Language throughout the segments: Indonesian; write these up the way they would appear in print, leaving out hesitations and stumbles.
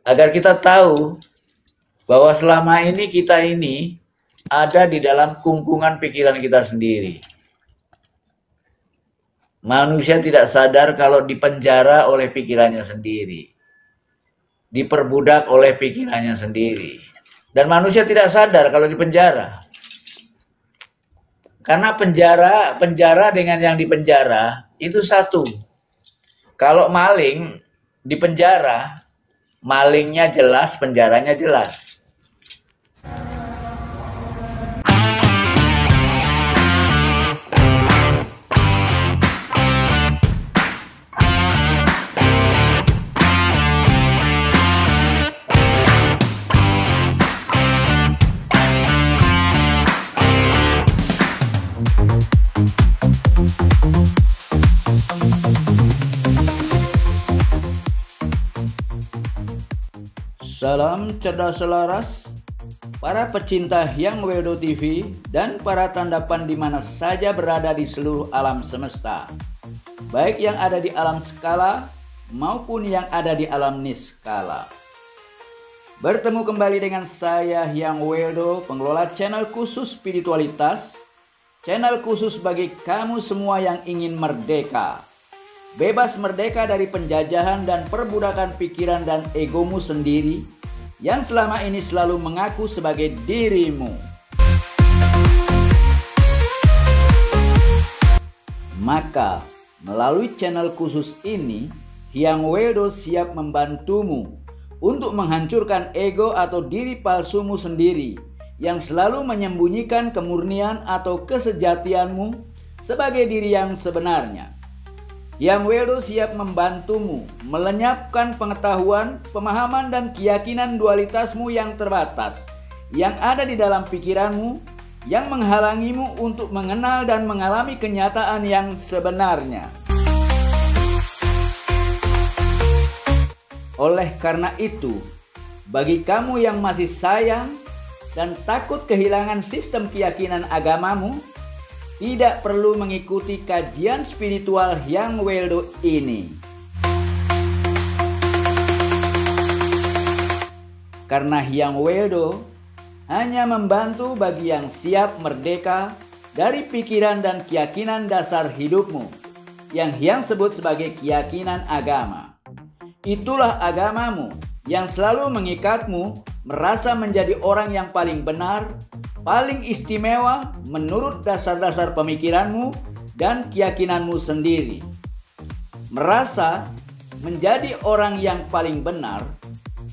Agar kita tahu bahwa selama ini kita ini ada di dalam kungkungan pikiran kita sendiri. Manusia tidak sadar kalau dipenjara oleh pikirannya sendiri. Diperbudak oleh pikirannya sendiri. Dan manusia tidak sadar kalau dipenjara. Karena penjara dengan yang dipenjara itu satu. Kalau maling dipenjara, malingnya jelas, penjaranya jelas. Salam cerdas selaras, para pecinta Hyang Weldo TV dan para tandapan di mana saja berada di seluruh alam semesta, baik yang ada di alam skala maupun yang ada di alam niskala. Bertemu kembali dengan saya Hyang Weldo, pengelola channel khusus spiritualitas, channel khusus bagi kamu semua yang ingin merdeka. Bebas merdeka dari penjajahan dan perbudakan pikiran dan egomu sendiri yang selama ini selalu mengaku sebagai dirimu. Maka, melalui channel khusus ini, Hyang Weldo siap membantumu untuk menghancurkan ego atau diri palsumu sendiri yang selalu menyembunyikan kemurnian atau kesejatianmu sebagai diri yang sebenarnya. Hyang Weldo siap membantumu melenyapkan pengetahuan, pemahaman dan keyakinan dualitasmu yang terbatas yang ada di dalam pikiranmu yang menghalangimu untuk mengenal dan mengalami kenyataan yang sebenarnya. Oleh karena itu, bagi kamu yang masih sayang dan takut kehilangan sistem keyakinan agamamu, tidak perlu mengikuti kajian spiritual Hyang Weldo ini. Karena Hyang Weldo hanya membantu bagi yang siap merdeka dari pikiran dan keyakinan dasar hidupmu yang Hyang sebut sebagai keyakinan agama. Itulah agamamu yang selalu mengikatmu merasa menjadi orang yang paling benar, paling istimewa menurut dasar-dasar pemikiranmu dan keyakinanmu sendiri. Merasa menjadi orang yang paling benar,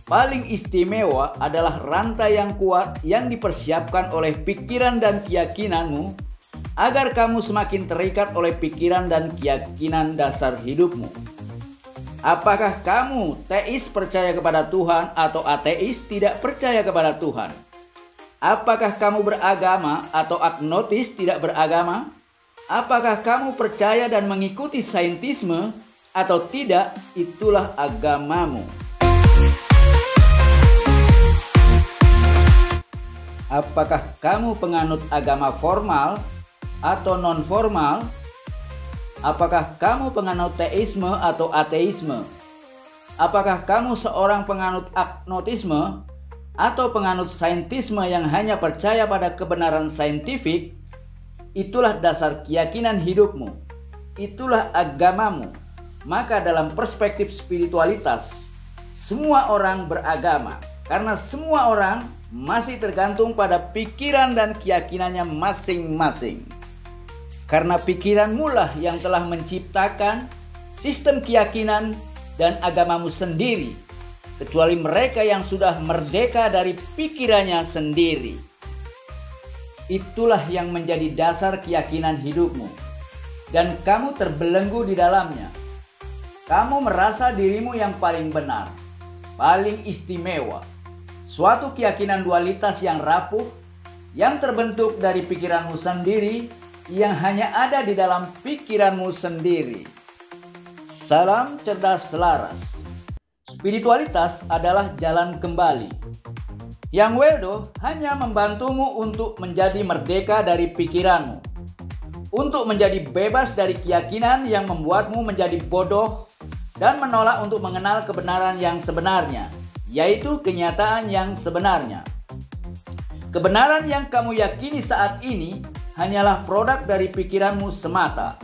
paling istimewa adalah rantai yang kuat yang dipersiapkan oleh pikiran dan keyakinanmu agar kamu semakin terikat oleh pikiran dan keyakinan dasar hidupmu. Apakah kamu teis percaya kepada Tuhan atau ateis tidak percaya kepada Tuhan? Apakah kamu beragama atau agnotis tidak beragama? Apakah kamu percaya dan mengikuti saintisme atau tidak? Itulah agamamu. Apakah kamu penganut agama formal atau non-formal? Apakah kamu penganut teisme atau ateisme? Apakah kamu seorang penganut agnotisme atau penganut saintisme yang hanya percaya pada kebenaran saintifik? Itulah dasar keyakinan hidupmu. Itulah agamamu. Maka dalam perspektif spiritualitas, semua orang beragama karena semua orang masih tergantung pada pikiran dan keyakinannya masing-masing. Karena pikiranmu lah yang telah menciptakan sistem keyakinan dan agamamu sendiri, kecuali mereka yang sudah merdeka dari pikirannya sendiri. Itulah yang menjadi dasar keyakinan hidupmu, dan kamu terbelenggu di dalamnya. Kamu merasa dirimu yang paling benar, paling istimewa. Suatu keyakinan dualitas yang rapuh, yang terbentuk dari pikiranmu sendiri, yang hanya ada di dalam pikiranmu sendiri. Salam cerdas selaras. Spiritualitas adalah jalan kembali. Hyang Weldo hanya membantumu untuk menjadi merdeka dari pikiranmu, untuk menjadi bebas dari keyakinan yang membuatmu menjadi bodoh dan menolak untuk mengenal kebenaran yang sebenarnya, yaitu kenyataan yang sebenarnya. Kebenaran yang kamu yakini saat ini hanyalah produk dari pikiranmu semata.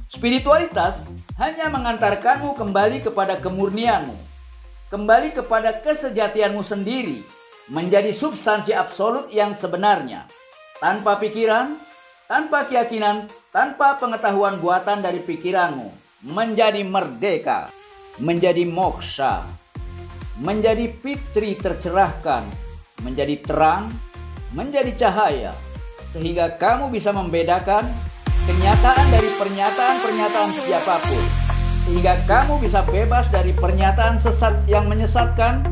Spiritualitas hanya mengantarkanmu kembali kepada kemurnianmu, kembali kepada kesejatianmu sendiri, menjadi substansi absolut yang sebenarnya, tanpa pikiran, tanpa keyakinan, tanpa pengetahuan buatan dari pikiranmu, menjadi merdeka, menjadi moksha, menjadi fitri tercerahkan, menjadi terang, menjadi cahaya, sehingga kamu bisa membedakan kenyataan dari pernyataan-pernyataan siapapun, sehingga kamu bisa bebas dari pernyataan sesat yang menyesatkan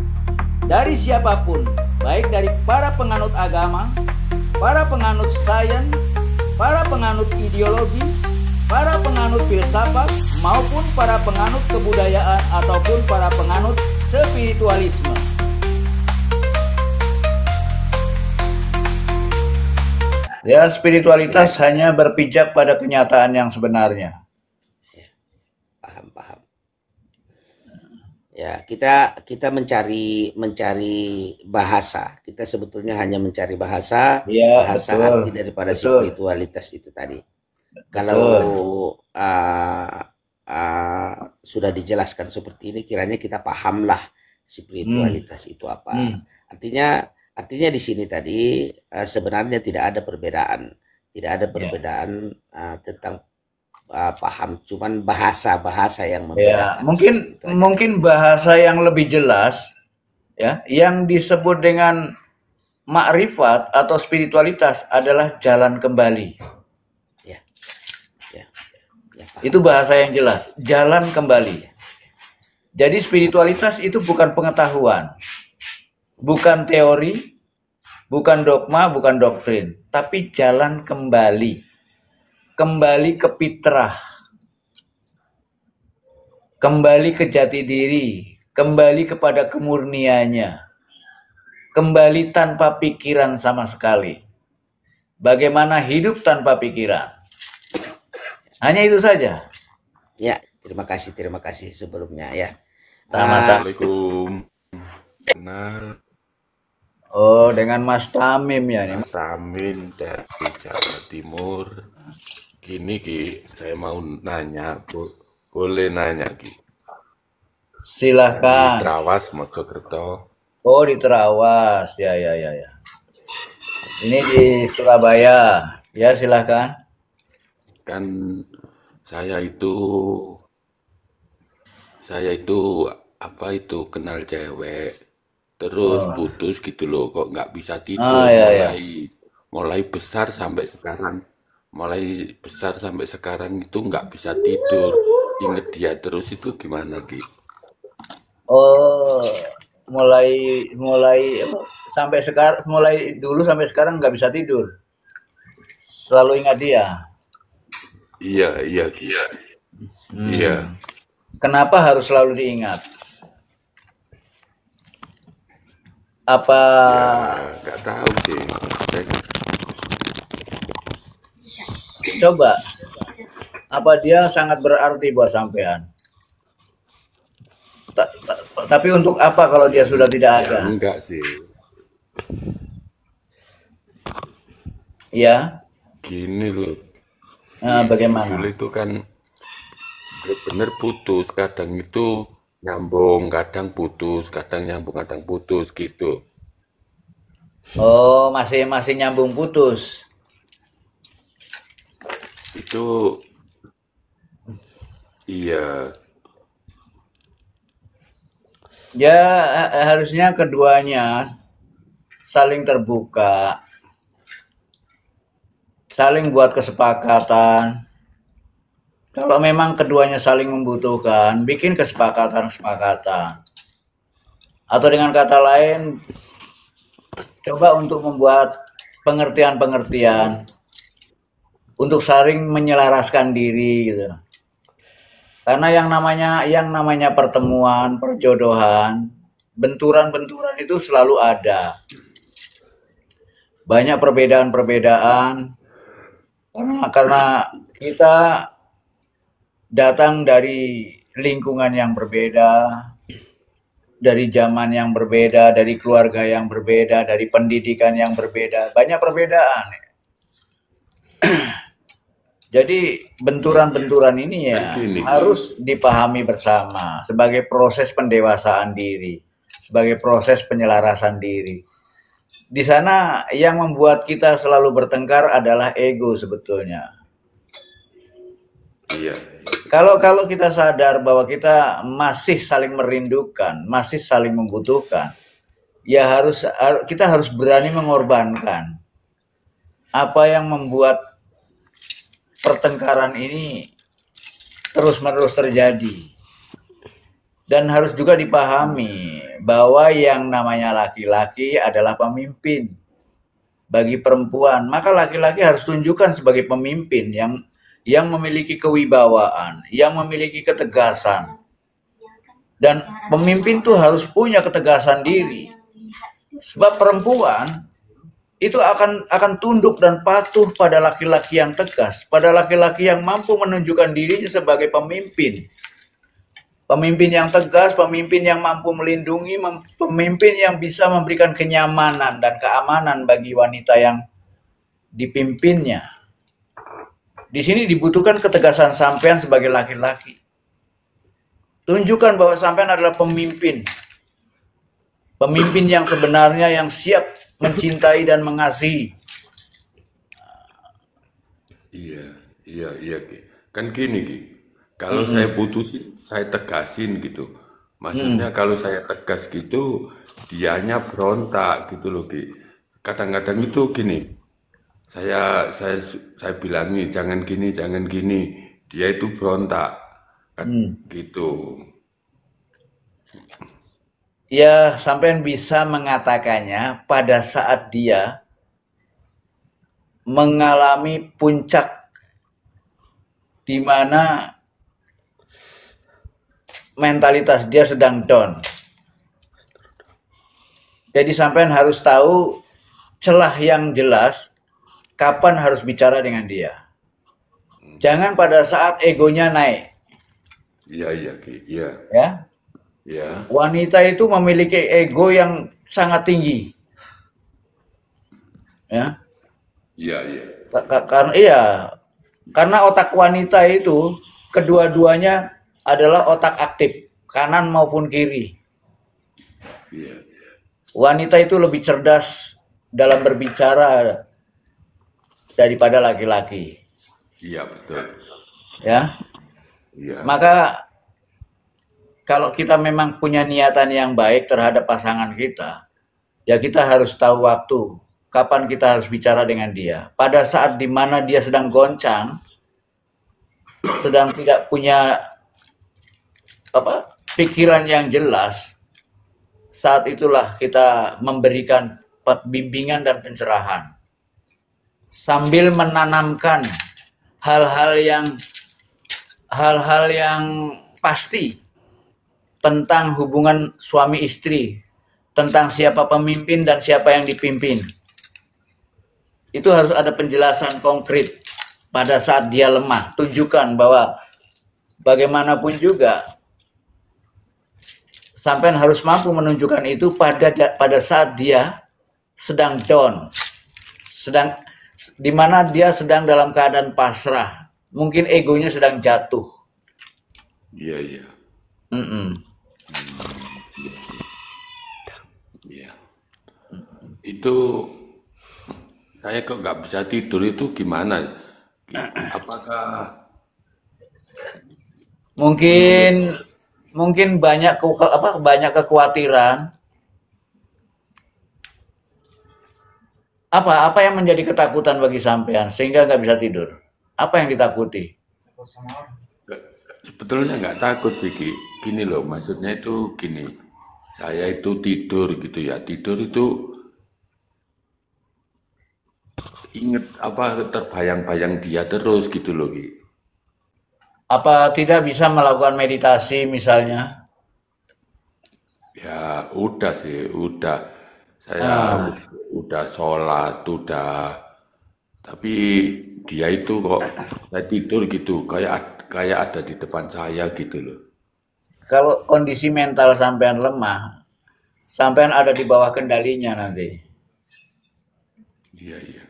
dari siapapun, baik dari para penganut agama, para penganut sains, para penganut ideologi, para penganut filsafat, maupun para penganut kebudayaan ataupun para penganut spiritualisme. Ya, spiritualitas hanya berpijak pada kenyataan yang sebenarnya. Ya, paham. Ya, kita mencari bahasa. Kita sebetulnya hanya mencari bahasa, Ya, bahasa betul, arti daripada betul. spiritualitas itu tadi. Kalau sudah dijelaskan seperti ini, kiranya kita pahamlah spiritualitas itu apa. Artinya di sini tadi sebenarnya tidak ada perbedaan, tentang paham, cuman bahasa yang membedakan. Ya, mungkin bahasa yang lebih jelas, ya, yang disebut dengan makrifat atau spiritualitas adalah jalan kembali. Ya, itu bahasa yang jelas, jalan kembali. Jadi spiritualitas itu bukan pengetahuan, bukan teori, bukan dogma, bukan doktrin, tapi jalan kembali. Kembali ke fitrah, kembali ke jati diri, kembali kepada kemurniannya, kembali tanpa pikiran sama sekali. Bagaimana hidup tanpa pikiran? Hanya itu saja. Ya, terima kasih sebelumnya ya. Assalamualaikum. Kenal. Oh, dengan Mas Tamim ya nih. Mas Tamim dari Jawa Timur. Gini Ki, saya mau nanya, boleh nanya Ki? Silahkan. Di Trawas, Mojokerto. Oh, di Trawas, ya. Ini di Surabaya, ya silahkan. Kan saya itu kenal cewek, terus putus gitu loh, kok nggak bisa tidur, mulai besar sampai sekarang. Itu nggak bisa tidur, inget dia terus, itu gimana Ki? Oh, mulai sampai sekarang, mulai dulu sampai sekarang nggak bisa tidur, selalu ingat dia. Iya Ki. Iya. Kenapa harus selalu diingat? Apa? Ya, nggak tahu sih. Coba, apa dia sangat berarti buat sampean? Tapi untuk apa kalau dia sudah tidak ada? Ya, enggak sih. Ya. Gini loh. Bagaimana? Dulu itu kan bener putus, kadang itu nyambung, kadang putus, kadang nyambung, kadang putus gitu. Oh, masih nyambung putus. Itu iya. Ya, harusnya keduanya saling terbuka, saling buat kesepakatan. Kalau memang keduanya saling membutuhkan, bikin kesepakatan. Atau dengan kata lain, coba untuk membuat pengertian untuk saling menyelaraskan diri gitu. Karena yang namanya pertemuan, perjodohan, benturan-benturan itu selalu ada. Banyak perbedaan-perbedaan karena kita datang dari lingkungan yang berbeda, dari zaman yang berbeda, dari keluarga yang berbeda, dari pendidikan yang berbeda, banyak perbedaan. Jadi benturan-benturan ini Kan ya gini, Ki. harus dipahami bersama sebagai proses pendewasaan diri, sebagai proses penyelarasan diri. Di sana yang membuat kita selalu bertengkar adalah ego sebetulnya. Iya. Kalau kita sadar bahwa kita masih saling merindukan, masih saling membutuhkan, ya kita harus berani mengorbankan apa yang membuat pertengkaran ini terus-menerus terjadi. Dan harus juga dipahami bahwa yang namanya laki-laki adalah pemimpin bagi perempuan. Maka laki-laki harus tunjukkan sebagai pemimpin yang memiliki kewibawaan, yang memiliki ketegasan. Dan pemimpin itu harus punya ketegasan diri. Sebab perempuan itu akan tunduk dan patuh pada laki-laki yang tegas, pada laki-laki yang mampu menunjukkan dirinya sebagai pemimpin. Pemimpin yang tegas, pemimpin yang mampu melindungi, pemimpin yang bisa memberikan kenyamanan dan keamanan bagi wanita yang dipimpinnya. Di sini dibutuhkan ketegasan sampean sebagai laki-laki. Tunjukkan bahwa sampean adalah pemimpin. Pemimpin yang sebenarnya, yang siap mencintai dan mengasihi. Iya, Ki. Kan gini, Ki. Kalau saya putusin, saya tegasin gitu. Maksudnya kalau saya tegas gitu, dianya berontak gitu loh, Ki. Kadang-kadang itu gini, saya bilangi jangan gini, dia itu berontak, kan gitu. Ya, sampean bisa mengatakannya pada saat dia mengalami puncak di mana mentalitas dia sedang down. Jadi sampean harus tahu celah yang jelas kapan harus bicara dengan dia. Jangan pada saat egonya naik. Iya, Ki. Iya. Ya. Ya. Wanita itu memiliki ego yang sangat tinggi. Ya. Iya. Karena otak wanita itu kedua-duanya adalah otak aktif, kanan maupun kiri. Iya. Wanita itu lebih cerdas dalam berbicara daripada laki-laki. Iya, betul. Ya. Iya. Maka kalau kita memang punya niatan yang baik terhadap pasangan kita, ya kita harus tahu waktu kapan kita harus bicara dengan dia. Pada saat dimana dia sedang goncang, sedang tidak punya pikiran yang jelas, saat itulah kita memberikan bimbingan dan pencerahan sambil menanamkan hal-hal yang pasti tentang hubungan suami istri, tentang siapa pemimpin dan siapa yang dipimpin. Itu harus ada penjelasan konkret pada saat dia lemah. Tunjukkan bahwa bagaimanapun juga sampean harus mampu menunjukkan itu pada saat dia sedang down, di mana dia sedang dalam keadaan pasrah, mungkin egonya sedang jatuh. Iya. Iya. Itu saya kok nggak bisa tidur itu gimana? Apakah mungkin banyak kekhawatiran. Apa yang menjadi ketakutan bagi sampean sehingga nggak bisa tidur? Apa yang ditakuti? sebetulnya nggak takut sih, Ki. Gini loh, maksudnya itu gini. Saya itu tidur gitu ya. Tidur itu inget terbayang-bayang dia terus gitu loh, Ki. Apa tidak bisa melakukan meditasi misalnya? Ya udah sih, udah. Saya udah sholat, udah. Tapi dia itu kok saya tidur gitu, kayak ada di depan saya gitu loh. kalau kondisi mental sampean lemah, sampean ada di bawah kendalinya nanti. Iya, iya.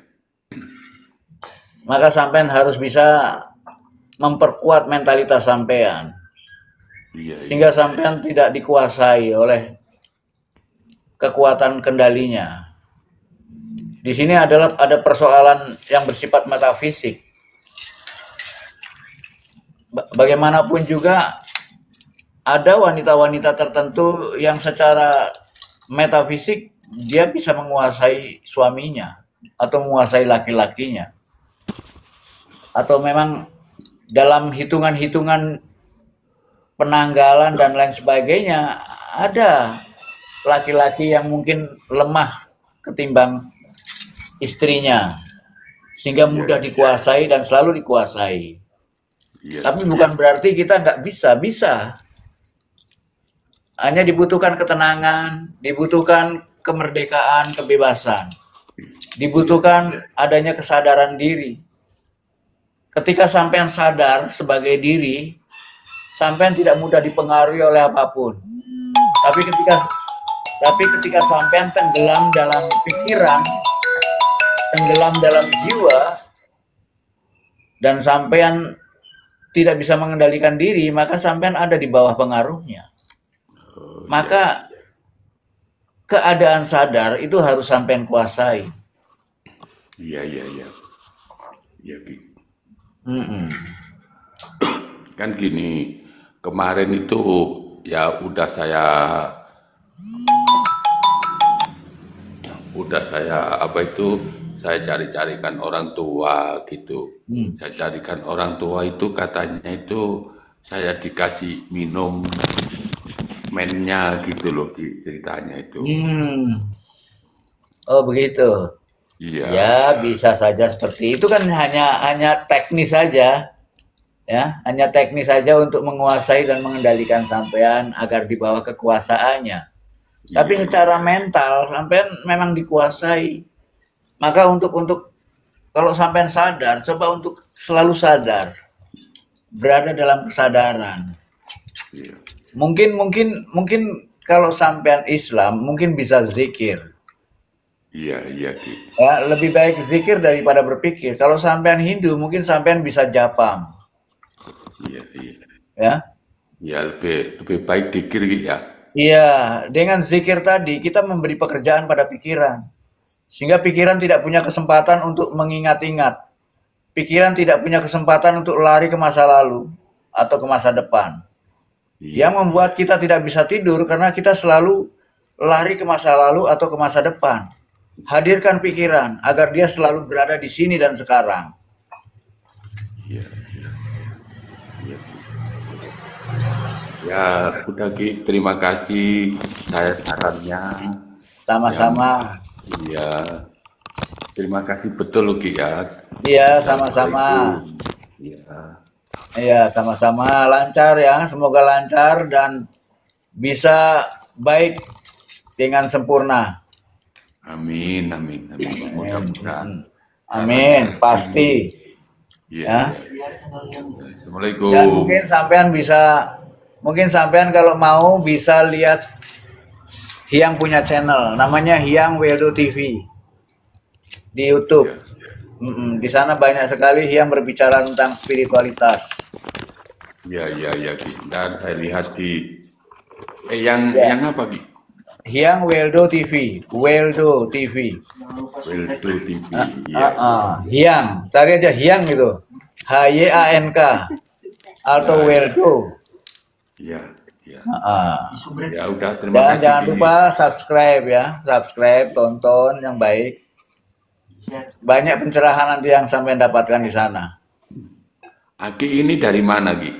Maka sampean harus bisa memperkuat mentalitas sampean. Iya, iya. Sehingga sampean tidak dikuasai oleh kekuatan kendalinya. Di sini ada persoalan yang bersifat metafisik. Bagaimanapun juga ada wanita-wanita tertentu yang secara metafisik dia bisa menguasai suaminya atau menguasai laki-lakinya. Atau memang dalam hitungan-hitungan penanggalan dan lain sebagainya ada laki-laki yang mungkin lemah ketimbang istrinya sehingga mudah dikuasai dan selalu dikuasai. Iya. Tapi bukan berarti kita nggak bisa. Hanya dibutuhkan ketenangan, dibutuhkan kemerdekaan, kebebasan, dibutuhkan adanya kesadaran diri. Ketika sampean sadar sebagai diri, sampean tidak mudah dipengaruhi oleh apapun. Tapi ketika sampean tenggelam dalam pikiran, tenggelam dalam jiwa, dan sampean tidak bisa mengendalikan diri, maka sampean ada di bawah pengaruhnya. Maka keadaan sadar itu harus sampean kuasai. Iya, iya, iya. Iya, Ki. Kan gini, kemarin itu ya udah saya cari-carikan orang tua gitu. Saya carikan orang tua itu katanya itu saya dikasih minum mennya gitu loh, Ki, ceritanya itu. Oh begitu. Iya. Ya bisa saja seperti itu, kan hanya teknis saja. Ya, hanya teknis saja untuk menguasai dan mengendalikan sampean agar di bawah kekuasaannya. Tapi secara mental sampean memang dikuasai. Maka untuk kalau sampean sadar, coba untuk selalu sadar, berada dalam kesadaran. Iya. Mungkin kalau sampean Islam mungkin bisa zikir. Iya, iya, Ki. Ya, lebih baik zikir daripada berpikir. Kalau sampean Hindu mungkin sampean bisa japam. Iya, iya. Ya. Ya lebih baik dikir, Ki, ya. Iya, dengan zikir tadi kita memberi pekerjaan pada pikiran. Sehingga pikiran tidak punya kesempatan untuk mengingat-ingat. Pikiran tidak punya kesempatan untuk lari ke masa lalu atau ke masa depan. Iya. Yang membuat kita tidak bisa tidur karena kita selalu lari ke masa lalu atau ke masa depan. Hadirkan pikiran agar dia selalu berada di sini dan sekarang. Iya, iya. Iya. Ya, udah, Ki, terima kasih saya sarannya. Sama-sama. Iya. Terima kasih betul loh, Ki, ya. Iya, sama-sama. Iya. Iya, sama-sama. Lancar ya, semoga lancar dan bisa baik dengan sempurna. Amin, amin, amin. Mudah-mudahan. Amin, pasti. Iya. Ya. Iya. Assalamualaikum. Dan mungkin sampean kalau mau bisa lihat Hyang punya channel, namanya Hyang Weldo TV di YouTube. Di sana banyak sekali Hyang berbicara tentang spiritualitas. Iya, iya, iya, Ki. Dan saya lihat di yang apa, Ki? Hyang Weldo TV, Weldo TV. Weldo TV. Iya. Hyang, cari aja Hyang gitu. HYANK atau Weldo. Iya, iya. Ya udah, terima Dan kasih. jangan Ki. lupa subscribe ya, subscribe, tonton yang baik. Banyak pencerahan nanti yang sampai dapatkan di sana. Aki ini dari mana, Ki?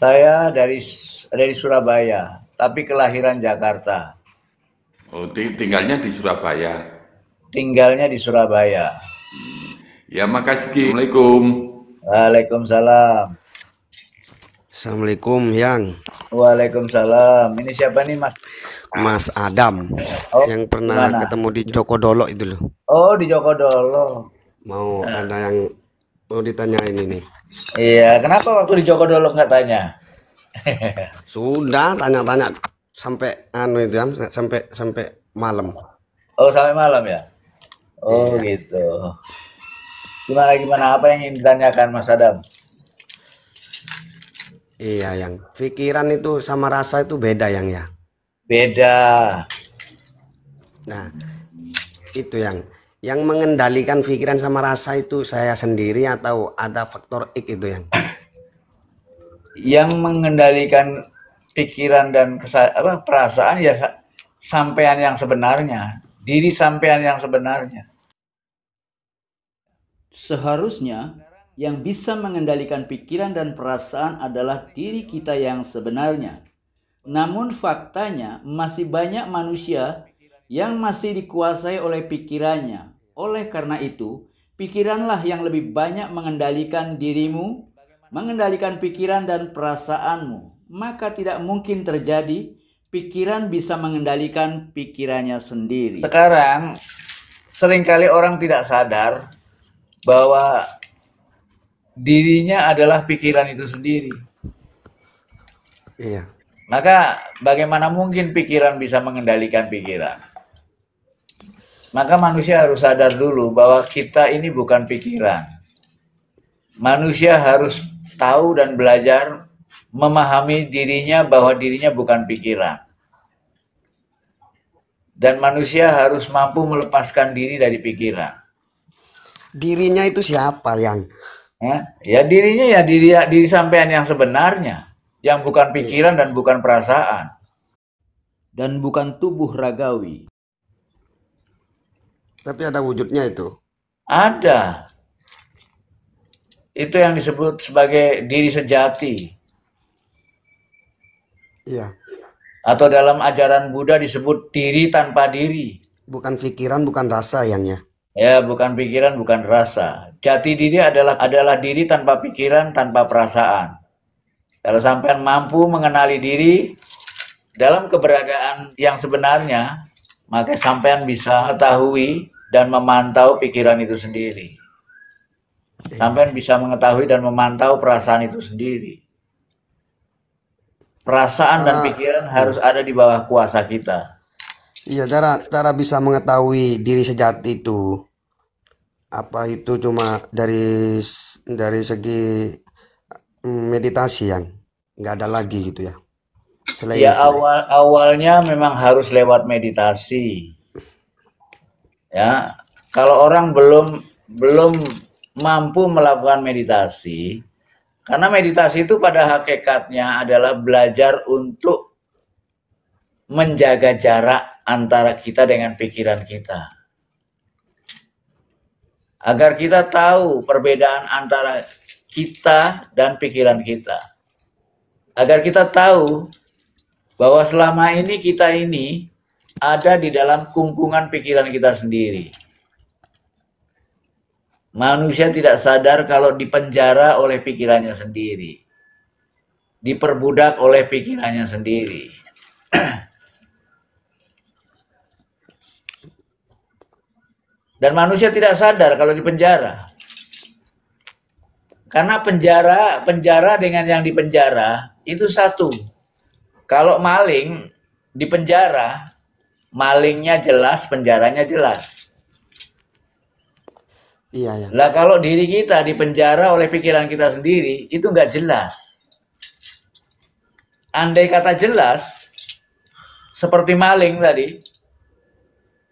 Saya dari Surabaya, tapi kelahiran Jakarta. Oh, tinggalnya di Surabaya. Tinggalnya di Surabaya. Ya, makasih, Ki. Assalamualaikum. Waalaikumsalam. Assalamualaikum, Yang. Waalaikumsalam. Ini siapa nih, Mas? Mas Adam, Oh, yang pernah gimana? ketemu di Jokodolo itu loh. Oh, di Jokodolo. Mau ada yang mau ditanyain ini. Iya, kenapa waktu di Jokodolo nggak tanya? Sudah tanya-tanya sampai anu itu kan, sampai malam. Oh, sampai malam ya? Oh, Iya. gitu. Gimana? Apa yang ingin ditanyakan, Mas Adam? Iya, yang pikiran itu sama rasa itu beda yang ya. Beda. Nah, itu yang mengendalikan pikiran sama rasa itu saya sendiri atau ada faktor X itu yang. Yang mengendalikan pikiran dan perasaan ya sampean yang sebenarnya. Diri sampean yang sebenarnya. Seharusnya yang bisa mengendalikan pikiran dan perasaan adalah diri kita yang sebenarnya. Namun faktanya masih banyak manusia yang masih dikuasai oleh pikirannya. Oleh karena itu, pikiranlah yang lebih banyak mengendalikan dirimu, mengendalikan pikiran dan perasaanmu. Maka tidak mungkin terjadi pikiran bisa mengendalikan pikirannya sendiri. Sekarang, seringkali orang tidak sadar bahwa dirinya adalah pikiran itu sendiri. Iya. Maka bagaimana mungkin pikiran bisa mengendalikan pikiran? Maka manusia harus sadar dulu bahwa kita ini bukan pikiran. Manusia harus tahu dan belajar memahami dirinya bahwa dirinya bukan pikiran. Dan manusia harus mampu melepaskan diri dari pikiran. Dirinya itu siapa yang? Ya dirinya ya diri sampean yang sebenarnya. Yang bukan pikiran dan bukan perasaan. Dan bukan tubuh ragawi. Tapi ada wujudnya itu. Ada. Itu yang disebut sebagai diri sejati. Iya. Atau dalam ajaran Buddha disebut diri tanpa diri. Bukan pikiran, bukan rasa yang ya. Ya, bukan pikiran, bukan rasa. Jati diri adalah diri tanpa pikiran, tanpa perasaan. Kalau sampean mampu mengenali diri dalam keberadaan yang sebenarnya, maka sampean bisa mengetahui dan memantau pikiran itu sendiri. Sampean bisa mengetahui dan memantau perasaan itu sendiri. Perasaan dan pikiran harus ada di bawah kuasa kita. Iya, cara bisa mengetahui diri sejati itu apa itu cuma dari segi meditasi yang nggak ada lagi gitu ya. Selain Ya itu. awalnya memang harus lewat meditasi. Ya, kalau orang belum mampu melakukan meditasi, karena meditasi itu pada hakikatnya adalah belajar untuk menjaga jarak antara kita dengan pikiran kita. Agar kita tahu perbedaan antara kita dan pikiran kita. Agar kita tahu bahwa selama ini kita ini ada di dalam kungkungan pikiran kita sendiri. Manusia tidak sadar kalau dipenjara oleh pikirannya sendiri. Diperbudak oleh pikirannya sendiri. Dan manusia tidak sadar kalau dipenjara. Karena penjara dengan yang dipenjara itu satu. Kalau maling dipenjara, malingnya jelas, penjaranya jelas. Iya ya. Lah kalau diri kita dipenjara oleh pikiran kita sendiri, itu nggak jelas. Andai kata jelas, seperti maling tadi,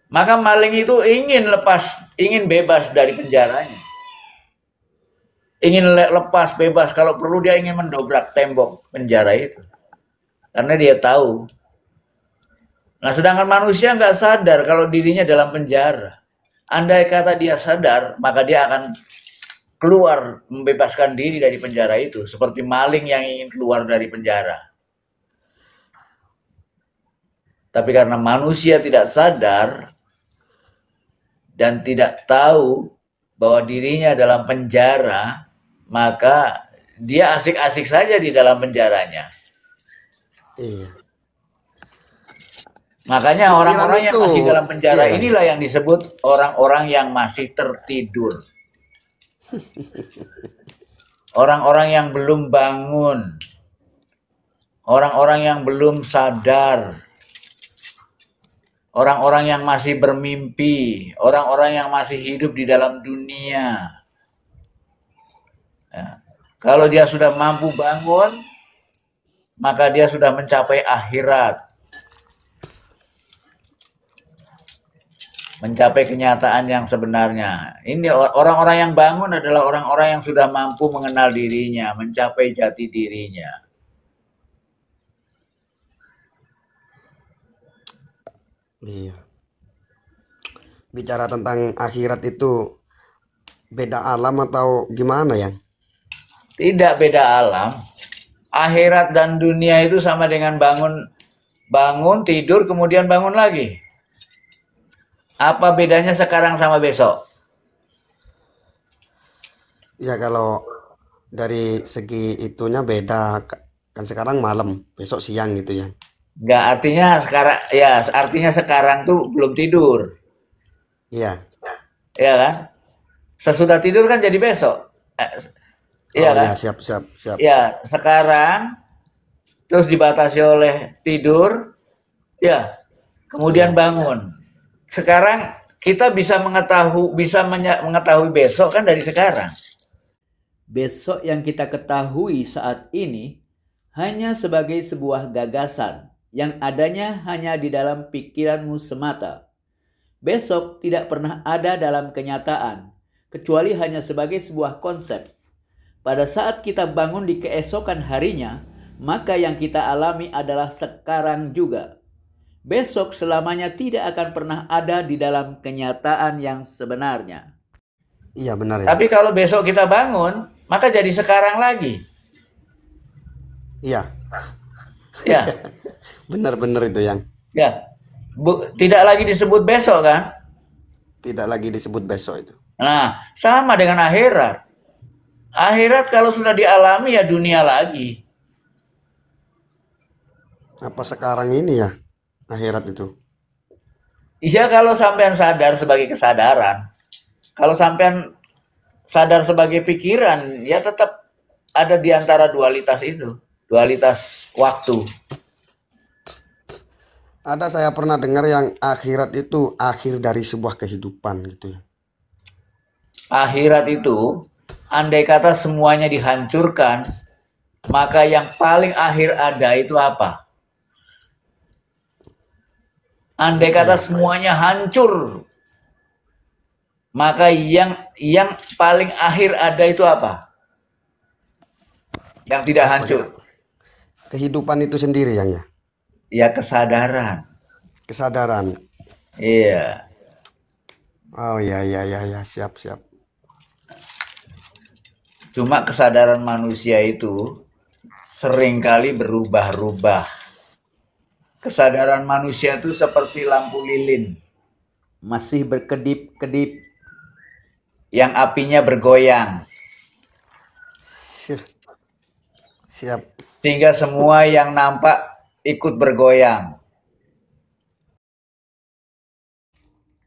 maka maling itu ingin bebas dari penjaranya. Ingin lepas, bebas, kalau perlu dia ingin mendobrak tembok penjara itu. Karena dia tahu. Nah sedangkan manusia nggak sadar kalau dirinya dalam penjara. Andai kata dia sadar, maka dia akan keluar, membebaskan diri dari penjara itu. Seperti maling yang ingin keluar dari penjara. Tapi karena manusia tidak sadar dan tidak tahu bahwa dirinya dalam penjara, maka dia asik-asik saja di dalam penjaranya. Iya. Makanya orang-orang yang itu, masih dalam penjara iya. inilah yang disebut orang-orang yang masih tertidur. Orang-orang yang belum bangun. orang-orang yang belum sadar, orang-orang yang masih bermimpi, orang-orang yang masih hidup di dalam dunia. Ya. Kalau dia sudah mampu bangun, maka dia sudah mencapai akhirat, mencapai kenyataan yang sebenarnya. Ini orang-orang yang bangun adalah orang-orang yang sudah mampu mengenal dirinya, mencapai jati dirinya. Iya. Bicara tentang akhirat itu beda alam atau gimana ya? Tidak beda alam. Akhirat dan dunia itu sama dengan bangun, tidur, kemudian bangun lagi. Apa bedanya sekarang sama besok? Ya kalau dari segi itunya beda. Kan sekarang malam, besok siang gitu ya. Enggak, artinya sekarang tuh belum tidur. Iya. Ya kan? Sesudah tidur kan jadi besok. Iya Oh kan? ya, siap, siap, siap, siap. Ya, sekarang terus dibatasi oleh tidur, ya, kemudian Iya. bangun. Sekarang kita bisa mengetahui besok kan dari sekarang. Besok yang kita ketahui saat ini hanya sebagai sebuah gagasan yang adanya hanya di dalam pikiranmu semata. Besok tidak pernah ada dalam kenyataan, kecuali hanya sebagai sebuah konsep. Pada saat kita bangun di keesokan harinya, maka yang kita alami adalah sekarang juga. Besok selamanya tidak akan pernah ada di dalam kenyataan yang sebenarnya. Iya benar ya. Tapi kalau besok kita bangun, maka jadi sekarang lagi. Iya, Ya, benar-benar itu yang ya. Tidak lagi disebut besok kan? tidak lagi disebut besok itu. Nah, sama dengan akhirat. Akhirat kalau sudah dialami ya dunia lagi. Apa sekarang ini ya akhirat itu? Iya kalau sampean sadar sebagai kesadaran. Kalau sampean sadar sebagai pikiran, ya tetap ada di antara dualitas itu. Dualitas waktu. Ada saya pernah dengar yang akhirat itu akhir dari sebuah kehidupan gitu ya. Akhirat itu, andai kata semuanya dihancurkan, maka yang paling akhir ada itu apa? Andai kata semuanya hancur, maka yang paling akhir ada itu apa? Yang tidak hancur. Kehidupan itu sendiri yang ya. Ya kesadaran. Kesadaran. Iya. Oh ya ya ya ya, siap siap. Cuma kesadaran manusia itu seringkali berubah-ubah. Kesadaran manusia itu seperti lampu lilin. Masih berkedip-kedip. Yang apinya bergoyang. Siap. Siap. Sehingga semua yang nampak ikut bergoyang.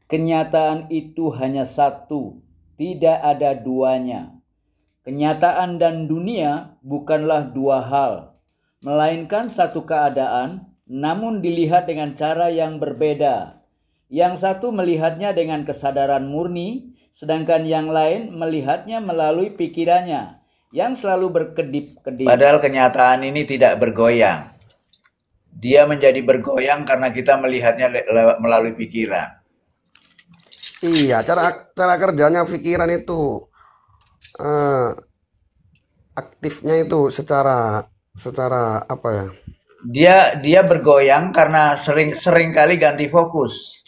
Kenyataan itu hanya satu, tidak ada duanya. Kenyataan dan dunia bukanlah dua hal, melainkan satu keadaan, namun dilihat dengan cara yang berbeda. Yang satu melihatnya dengan kesadaran murni, sedangkan yang lain melihatnya melalui pikirannya, yang selalu berkedip-kedip. Padahal kenyataan ini tidak bergoyang. Dia menjadi bergoyang karena kita melihatnya melalui pikiran. Iya, cara kerjanya pikiran itu aktifnya itu secara apa ya? Dia bergoyang karena sering kali ganti fokus.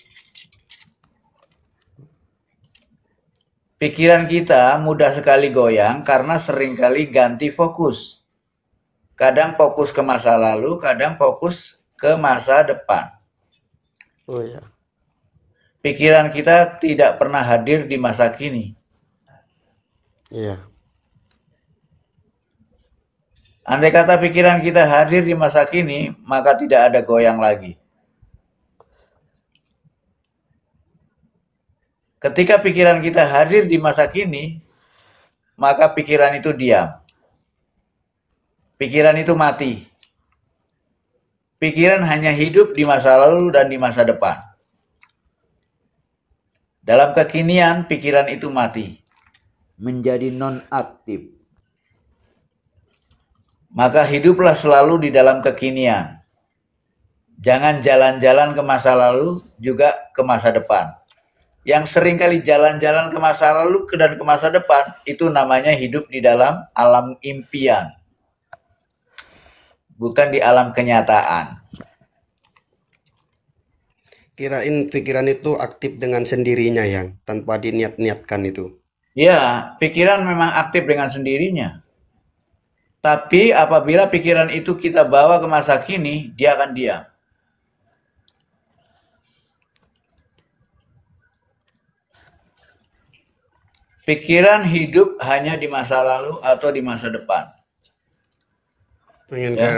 Pikiran kita mudah sekali goyang karena sering kali ganti fokus. Kadang fokus ke masa lalu, kadang fokus ke masa depan. Oh ya. Pikiran kita tidak pernah hadir di masa kini. Iya. Andai kata pikiran kita hadir di masa kini, maka tidak ada goyang lagi. Ketika pikiran kita hadir di masa kini, maka pikiran itu diam. Pikiran itu mati. pikiran hanya hidup di masa lalu dan di masa depan. Dalam kekinian, pikiran itu mati, menjadi non-aktif. Maka hiduplah selalu di dalam kekinian. Jangan jalan-jalan ke masa lalu, juga ke masa depan. Yang seringkali jalan-jalan ke masa lalu dan ke masa depan, itu namanya hidup di dalam alam impian. Bukan di alam kenyataan. Kirain pikiran itu aktif dengan sendirinya yang tanpa diniat-niatkan itu. Ya, pikiran memang aktif dengan sendirinya. Tapi apabila pikiran itu kita bawa ke masa kini, dia akan diam. Pikiran hidup hanya di masa lalu atau di masa depan. Pengen Ya. ke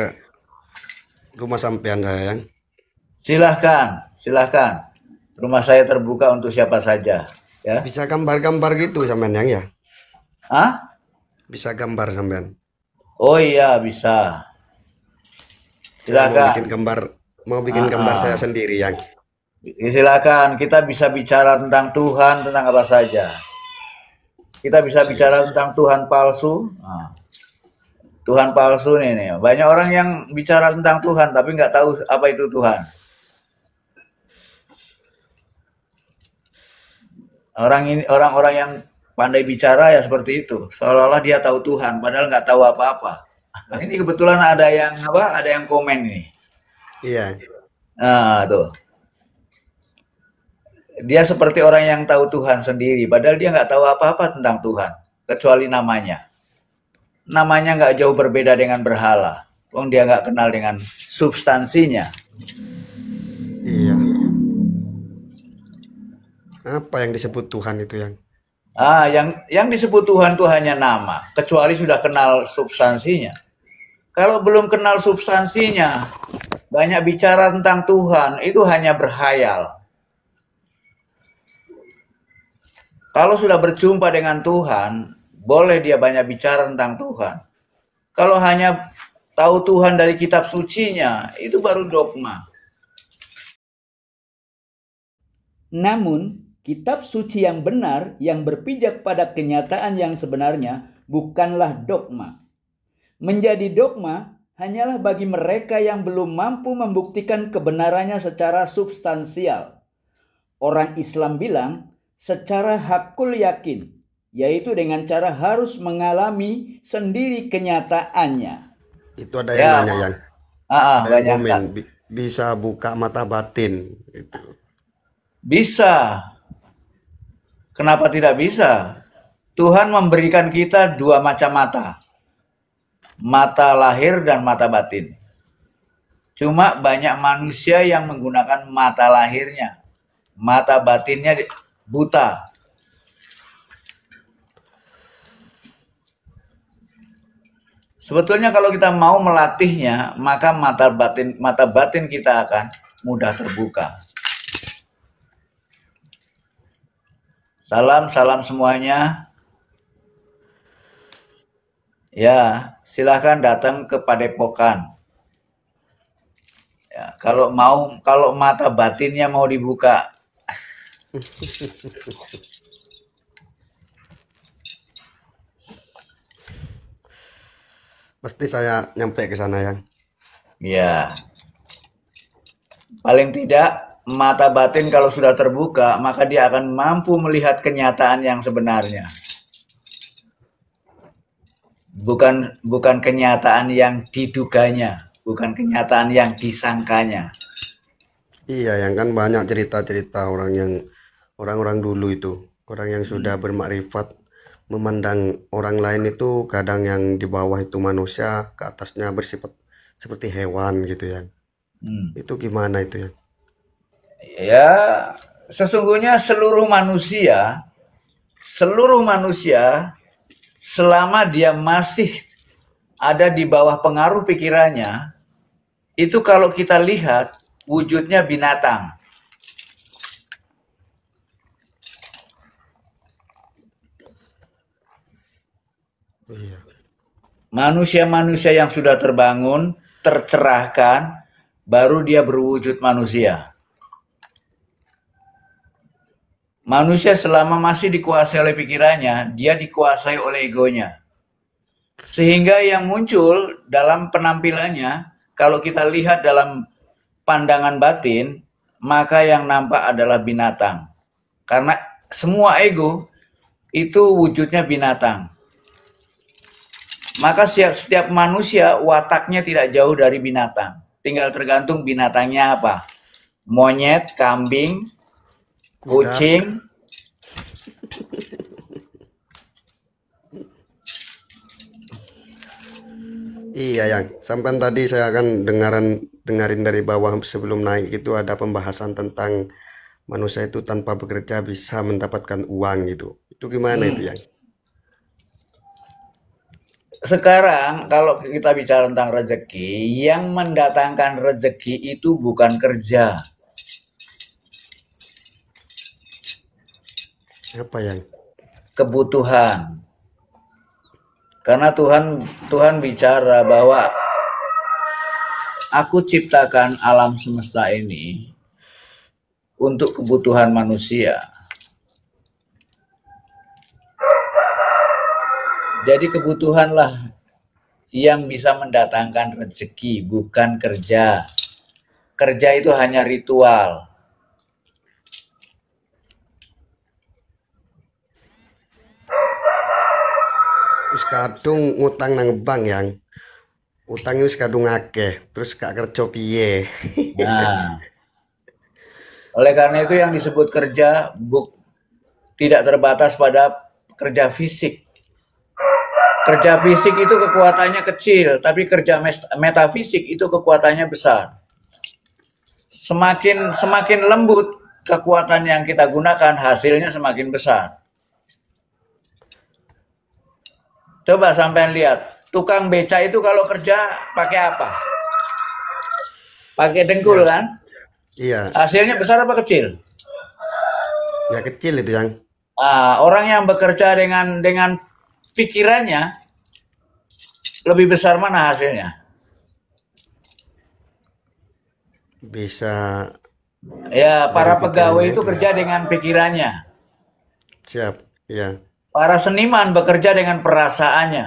rumah sampean saya yang. Silahkan, silahkan. Rumah saya terbuka untuk siapa saja. Ya. Bisa gambar-gambar gitu sampean yang ya? Hah? Bisa gambar sampean. Oh iya, bisa. Saya mau bikin Silakan. gambar Ah, saya ah. sendiri yang. Silakan, kita bisa bicara tentang Tuhan, tentang apa saja. Kita bisa Siap. bicara tentang Tuhan palsu. Nah, Tuhan palsu nih. Banyak orang yang bicara tentang Tuhan, tapi nggak tahu apa itu Tuhan. Orang-orang yang pandai bicara ya seperti itu. Seolah-olah dia tahu Tuhan, padahal nggak tahu apa-apa. Nah, ini kebetulan ada yang apa? Ada yang komen ini. Iya. Nah, tuh. Dia seperti orang yang tahu Tuhan sendiri, padahal dia nggak tahu apa-apa tentang Tuhan, kecuali namanya. Namanya nggak jauh berbeda dengan berhala. Wong dia nggak kenal dengan substansinya. Iya. Apa yang disebut Tuhan itu yang? Yang disebut Tuhan itu hanya nama, kecuali sudah kenal substansinya. Kalau belum kenal substansinya, banyak bicara tentang Tuhan, itu hanya berhayal. Kalau sudah berjumpa dengan Tuhan, boleh dia banyak bicara tentang Tuhan. Kalau hanya tahu Tuhan dari kitab sucinya, itu baru dogma. Namun, kitab suci yang benar yang berpijak pada kenyataan yang sebenarnya bukanlah dogma. Menjadi dogma hanyalah bagi mereka yang belum mampu membuktikan kebenarannya secara substansial. Orang Islam bilang secara hakul yakin, yaitu dengan cara harus mengalami sendiri kenyataannya. Itu ada yang Ya, nanya yang. Ada yang banyak komen tak. bisa buka mata batin itu. Bisa. Kenapa tidak bisa? Tuhan memberikan kita dua macam mata. Mata lahir dan mata batin. Cuma banyak manusia yang menggunakan mata lahirnya. Mata batinnya buta. Sebetulnya kalau kita mau melatihnya, maka mata batin kita akan mudah terbuka. Salam semuanya. Ya, silahkan datang ke Padepokan. Ya, kalau mata batinnya mau dibuka. Pasti saya nyampe ke sana yang. Ya, paling tidak mata batin kalau sudah terbuka, maka dia akan mampu melihat kenyataan yang sebenarnya. Bukan kenyataan yang diduganya, bukan kenyataan yang disangkanya. Iya, yang kan banyak cerita-cerita orang-orang dulu itu, orang yang sudah bermakrifat memandang orang lain itu kadang yang di bawah itu manusia, ke atasnya bersifat seperti hewan gitu ya. Itu gimana itu ya? Ya, sesungguhnya seluruh manusia selama dia masih ada di bawah pengaruh pikirannya, itu kalau kita lihat wujudnya binatang. Iya. Manusia-manusia yang sudah terbangun, tercerahkan, baru dia berwujud manusia. Manusia selama masih dikuasai oleh pikirannya, dia dikuasai oleh egonya. Sehingga yang muncul dalam penampilannya, kalau kita lihat dalam pandangan batin, maka yang nampak adalah binatang. Karena semua ego itu wujudnya binatang. Maka setiap manusia wataknya tidak jauh dari binatang. Tinggal tergantung binatangnya apa. Monyet, kambing, kucing. Iya yang sampai tadi saya akan dengarin dari bawah sebelum naik itu ada pembahasan tentang manusia itu tanpa bekerja bisa mendapatkan uang gitu. Itu gimana itu yang? Sekarang kalau kita bicara tentang rezeki, yang mendatangkan rezeki itu bukan kerja. Apa yang? Kebutuhan. Karena Tuhan bicara bahwa aku ciptakan alam semesta ini untuk kebutuhan manusia. Jadi kebutuhanlah yang bisa mendatangkan rezeki, bukan kerja. Kerja itu hanya ritual. Terus kadung ngutang nang bank yang utangnya wis kadung akeh, terus gak kerja piye. Nah, oleh karena itu yang disebut kerja tidak terbatas pada kerja fisik. Kerja fisik itu kekuatannya kecil, tapi kerja metafisik itu kekuatannya besar. Semakin lembut kekuatan yang kita gunakan, hasilnya semakin besar. Coba sampean lihat, tukang beca itu kalau kerja pakai apa? Pakai dengkul kan? Iya, Hasilnya besar apa kecil? ya kecil itu yang. Orang yang bekerja dengan pikirannya lebih besar mana hasilnya? Bisa Ya, para dari pegawai pikirannya itu itu. kerja dengan pikirannya. Siap, ya. Para seniman bekerja dengan perasaannya.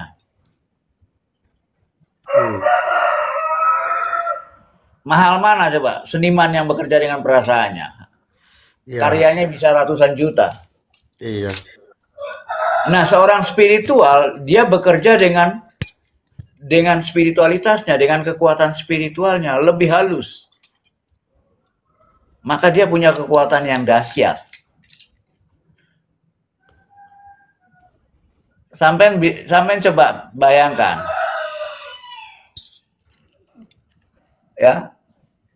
Mahal mana coba seniman yang bekerja dengan perasaannya? Iya, Karyanya bisa ratusan juta. iya. Nah, seorang spiritual dia bekerja dengan spiritualitasnya, dengan kekuatan spiritualnya lebih halus. Maka dia punya kekuatan yang dahsyat. Sampai coba bayangkan. Ya,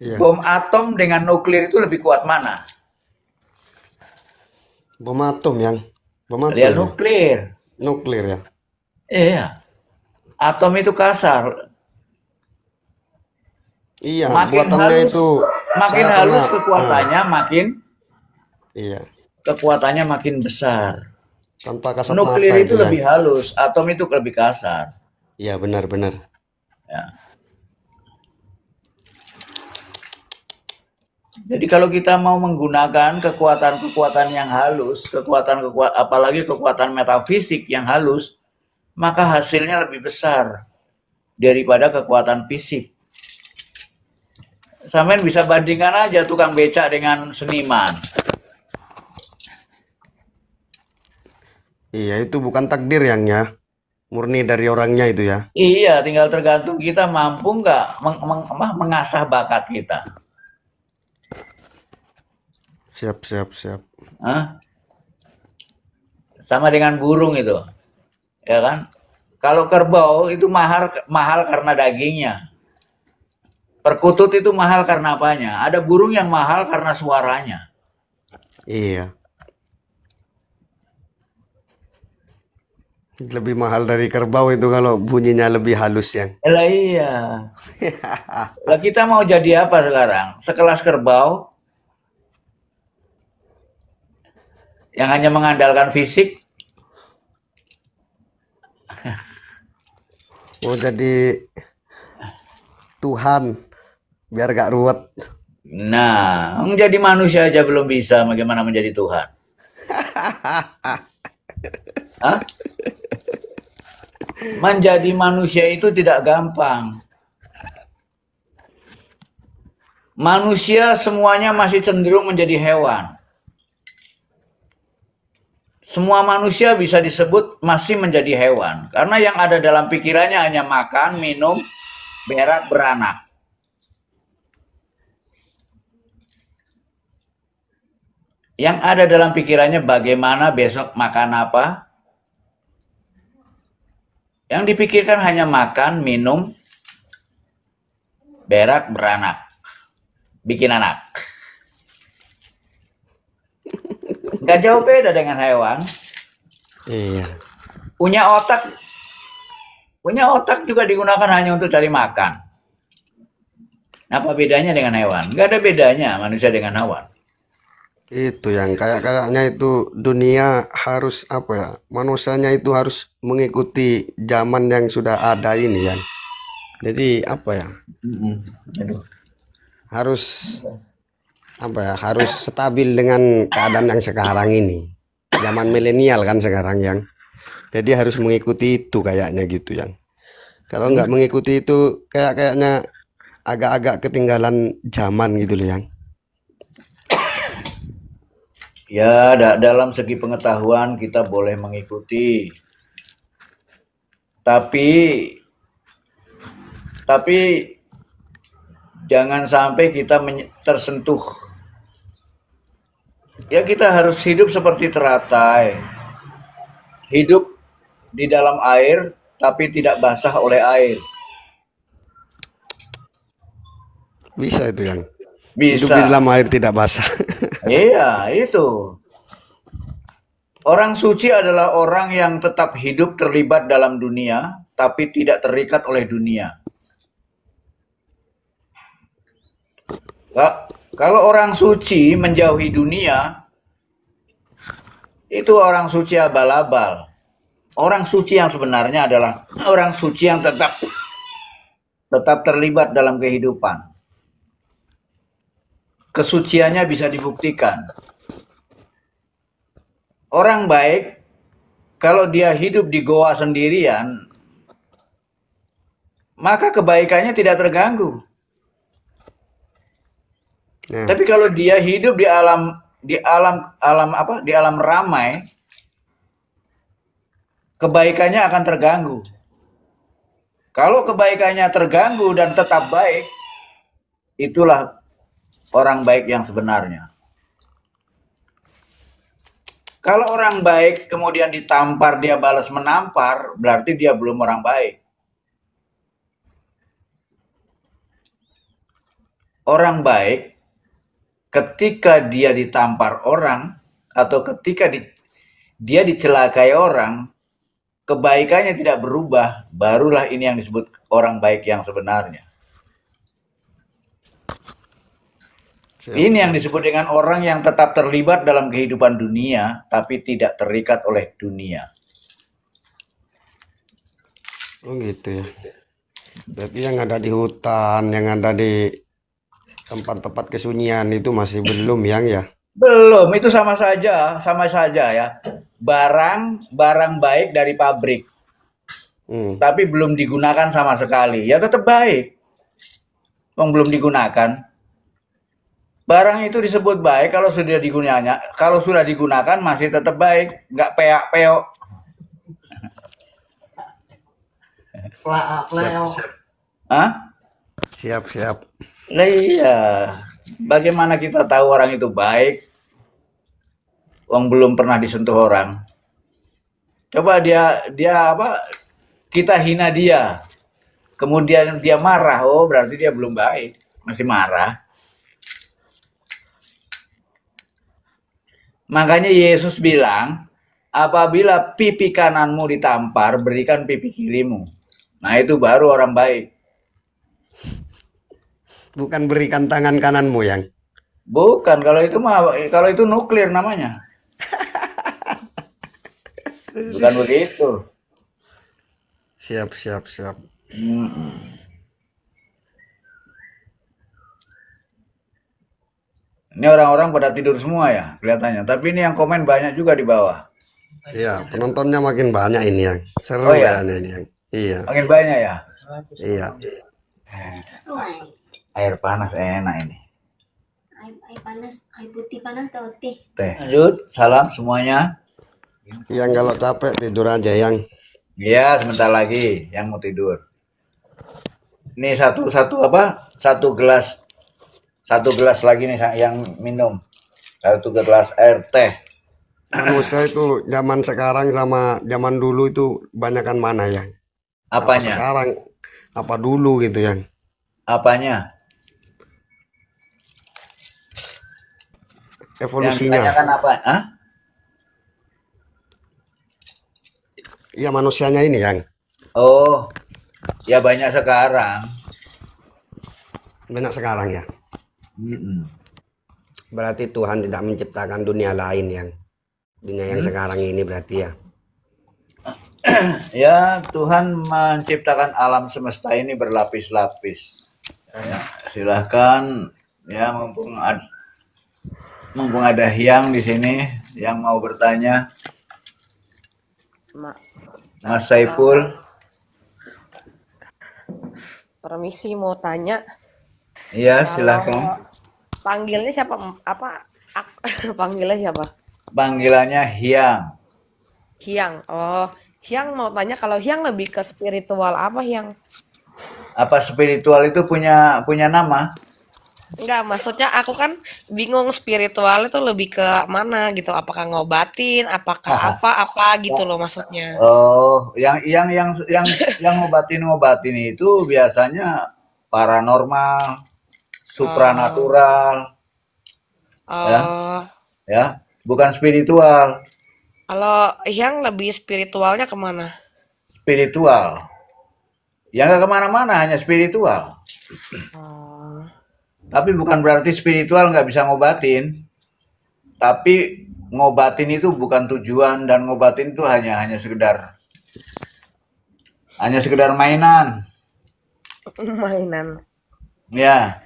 Iya. bom atom dengan nuklir itu lebih kuat mana? Bom atom yang. Bom atom Ya ya. nuklir. Nuklir ya. Iya. Atom itu kasar. Iya, Makin buatannya halus, itu makin saya halus pernah. kekuatannya, Iya, kekuatannya makin besar. tanpa kasat Nuklir mata itu itu yang. lebih halus, atom itu lebih kasar. Iya, benar-benar. Ya. Jadi kalau kita mau menggunakan kekuatan-kekuatan yang halus, apalagi kekuatan metafisik yang halus, maka hasilnya lebih besar daripada kekuatan fisik. Sampean bisa bandingkan aja tukang becak dengan seniman. Iya, itu bukan takdir yang ya. Murni dari orangnya itu ya. Iya, tinggal tergantung kita mampu nggak mengasah bakat kita. Siap, siap, siap. Hah? Sama dengan burung itu, ya kan? Kalau kerbau itu mahal karena dagingnya. Perkutut itu mahal karena apanya? Ada burung yang mahal karena suaranya. Iya. Lebih mahal dari kerbau itu kalau bunyinya lebih halus yang. Lah iya. Lah kita mau jadi apa sekarang? Sekelas kerbau yang hanya mengandalkan fisik? Mau jadi Tuhan biar gak ruwet. Nah, menjadi manusia aja belum bisa, bagaimana menjadi Tuhan? Hah? Menjadi manusia itu tidak gampang. Manusia semuanya masih cenderung menjadi hewan. Semua manusia bisa disebut masih menjadi hewan. Karena yang ada dalam pikirannya hanya makan, minum, berak, beranak. Yang ada dalam pikirannya bagaimana besok makan apa. Yang dipikirkan hanya makan, minum, berak, beranak. Bikin anak. Nggak jauh beda dengan hewan. Iya. Punya otak juga digunakan hanya untuk cari makan. Apa bedanya dengan hewan? Nggak ada bedanya manusia dengan hewan. Itu yang kayaknya itu dunia harus apa ya? Manusianya itu harus mengikuti zaman yang sudah ada ini ya. Jadi apa ya? Aduh. Harus apa ya? Harus stabil dengan keadaan yang sekarang ini. Zaman milenial kan sekarang yang. Jadi harus mengikuti itu kayaknya gitu yang. Kalau nggak mengikuti itu kayaknya agak-agak ketinggalan zaman gitu loh yang. Ya, dalam segi pengetahuan kita boleh mengikuti. Tapi jangan sampai kita tersentuh. Ya, kita harus hidup seperti teratai. Hidup di dalam air tapi tidak basah oleh air. Bisa itu yang. Hidup di Bisa. dalam air tidak basah. Iya, itu. Orang suci adalah orang yang tetap hidup terlibat dalam dunia, tapi tidak terikat oleh dunia. Kalau orang suci menjauhi dunia, itu orang suci abal-abal. Orang suci yang sebenarnya adalah orang suci yang tetap terlibat dalam kehidupan. Kesuciannya bisa dibuktikan. Orang baik, kalau dia hidup di goa sendirian, maka kebaikannya tidak terganggu. Nah, Tapi kalau dia hidup di alam ramai, kebaikannya akan terganggu. Kalau kebaikannya terganggu dan tetap baik, itulah orang baik yang sebenarnya. Kalau orang baik kemudian ditampar, dia balas menampar, berarti dia belum orang baik. Orang baik ketika dia ditampar orang atau ketika dia dicelakai orang, kebaikannya tidak berubah, barulah ini yang disebut orang baik yang sebenarnya. Ini yang disebut dengan orang yang tetap terlibat dalam kehidupan dunia, tapi tidak terikat oleh dunia. oh gitu ya. Berarti yang ada di hutan, yang ada di tempat-tempat kesunyian itu masih belum yang ya. Belum, itu sama saja ya. Barang baik dari pabrik, tapi belum digunakan sama sekali, ya tetap baik. Belum digunakan. Barang itu disebut baik kalau sudah digunakan masih tetap baik, nggak peak-peok. Hah? Siap. Lah iya. Bagaimana kita tahu orang itu baik? Wong belum pernah disentuh orang. Coba dia kita hina dia. Kemudian dia marah, oh berarti dia belum baik, masih marah. Makanya Yesus bilang, apabila pipi kananmu ditampar, berikan pipi kirimu. Nah itu baru orang baik. Bukan berikan tangan kananmu yang. Bukan, kalau itu nuklir namanya. Bukan begitu. Siap. Ini orang-orang pada tidur semua ya kelihatannya. Tapi ini yang komen banyak juga di bawah. Iya, penontonnya makin banyak ini yang seru Oh ya, kayaknya ini yang. Iya, makin banyak ya. iya. Air panas enak ini. Air panas, air putih panas atau teh? Teh. Lanjut, salam semuanya. Yang kalau capek tidur aja yang. Iya, sebentar lagi yang mau tidur. Ini satu apa? Satu gelas lagi nih yang minum. Satu gelas air teh. Manusia itu zaman sekarang sama zaman dulu itu banyakan mana ya? Apa Apanya? sekarang? Apa dulu gitu yang? Apanya? Yang Evolusinya. ditanyakan apa? Hah? Iya manusianya ini yang. Oh, ya banyak sekarang. Banyak sekarang ya. Mm-mm. Berarti Tuhan tidak menciptakan dunia lain yang. Dunia yang sekarang ini berarti ya. Ya, Tuhan menciptakan alam semesta ini berlapis-lapis. Ya, silahkan ya mumpung ada Hyang di sini yang mau bertanya, Mas Saiful. Permisi mau tanya, Iya, kalau silahkan. panggilnya siapa? Apa? Panggilnya siapa? Panggilannya Hyang. Hyang. Oh, Hyang mau tanya kalau Hyang lebih ke spiritual apa Hyang? Apa spiritual itu punya nama? Enggak, maksudnya aku kan bingung spiritual itu lebih ke mana gitu. Apakah ngobatin, apakah apa-apa gitu loh maksudnya. Oh, yang ngobatin itu biasanya paranormal, supranatural, ya, Oh, ya, bukan spiritual. kalau Hyang lebih spiritualnya kemana? Spiritual, yang nggak kemana-mana, hanya spiritual. Oh, Tapi bukan berarti spiritual nggak bisa ngobatin. Tapi ngobatin itu bukan tujuan dan ngobatin itu hanya sekedar mainan, mainan. ya.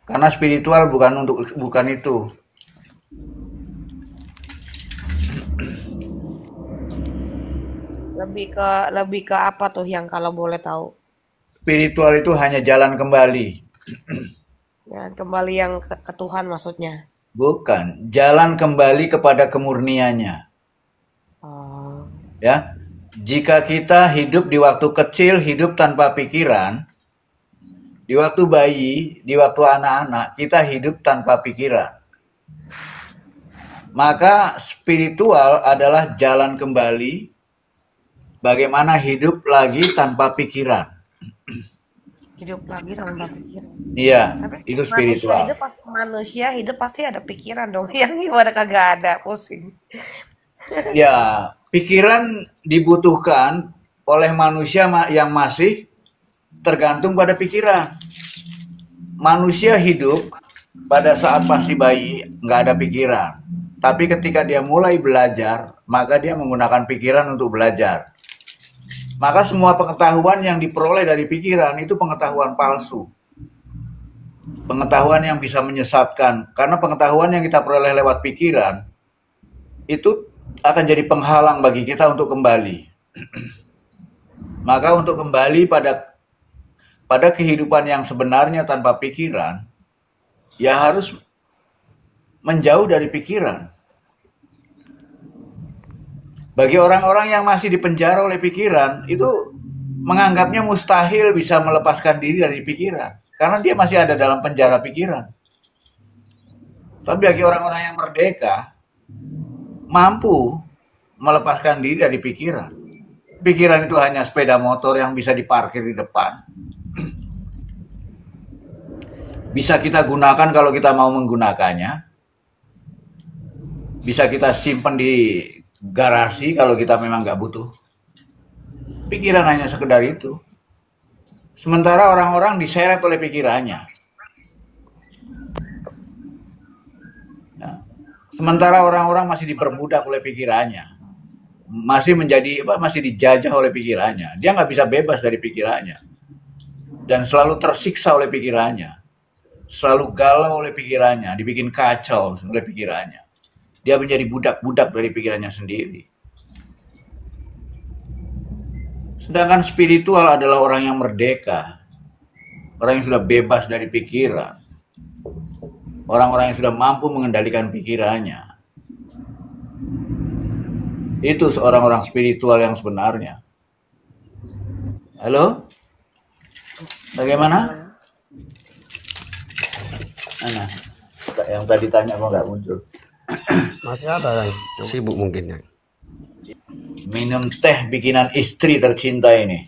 Karena spiritual bukan itu. Lebih ke apa tuh yang kalau boleh tahu? Spiritual itu hanya jalan kembali, Ya, kembali yang ke Tuhan maksudnya. bukan jalan kembali kepada kemurniannya. Oh, Ya, jika kita hidup di waktu kecil, hidup tanpa pikiran, di waktu bayi, di waktu anak-anak, kita hidup tanpa pikiran. Maka spiritual adalah jalan kembali bagaimana hidup lagi tanpa pikiran. hidup lagi tanpa pikiran. Iya, Tapi itu spiritual. manusia hidup pasti ada pikiran dong. Yang gimana kagak ada, pusing. Ya, pikiran dibutuhkan oleh manusia yang masih tergantung pada pikiran. Manusia hidup pada saat masih bayi nggak ada pikiran. Tapi ketika dia mulai belajar, maka dia menggunakan pikiran untuk belajar. Maka semua pengetahuan yang diperoleh dari pikiran itu pengetahuan palsu. Pengetahuan yang bisa menyesatkan. Karena pengetahuan yang kita peroleh lewat pikiran, itu akan jadi penghalang bagi kita untuk kembali. Maka untuk kembali pada kehidupan yang sebenarnya tanpa pikiran, ya harus menjauh dari pikiran. Bagi orang-orang yang masih dipenjara oleh pikiran, itu menganggapnya mustahil bisa melepaskan diri dari pikiran. Karena dia masih ada dalam penjara pikiran. Tapi bagi orang-orang yang merdeka, mampu melepaskan diri dari pikiran. Pikiran itu hanya sepeda motor yang bisa diparkir di depan. Bisa kita gunakan kalau kita mau menggunakannya. Bisa kita simpan di garasi kalau kita memang nggak butuh. Pikiran hanya sekedar itu. Sementara orang-orang diseret oleh pikirannya. Nah, sementara orang-orang masih diperbudak oleh pikirannya. Masih dijajah oleh pikirannya. Dia nggak bisa bebas dari pikirannya. Dan selalu tersiksa oleh pikirannya. selalu galau oleh pikirannya, dibikin kacau oleh pikirannya. Dia menjadi budak-budak dari pikirannya sendiri. Sedangkan spiritual adalah orang yang merdeka, orang yang sudah bebas dari pikiran, orang-orang yang sudah mampu mengendalikan pikirannya. Itu seorang orang spiritual yang sebenarnya. Halo? Bagaimana? Mana? Yang tadi tanya kok nggak muncul? Masih ada yang sibuk mungkin ya. Minum teh bikinan istri tercinta ini.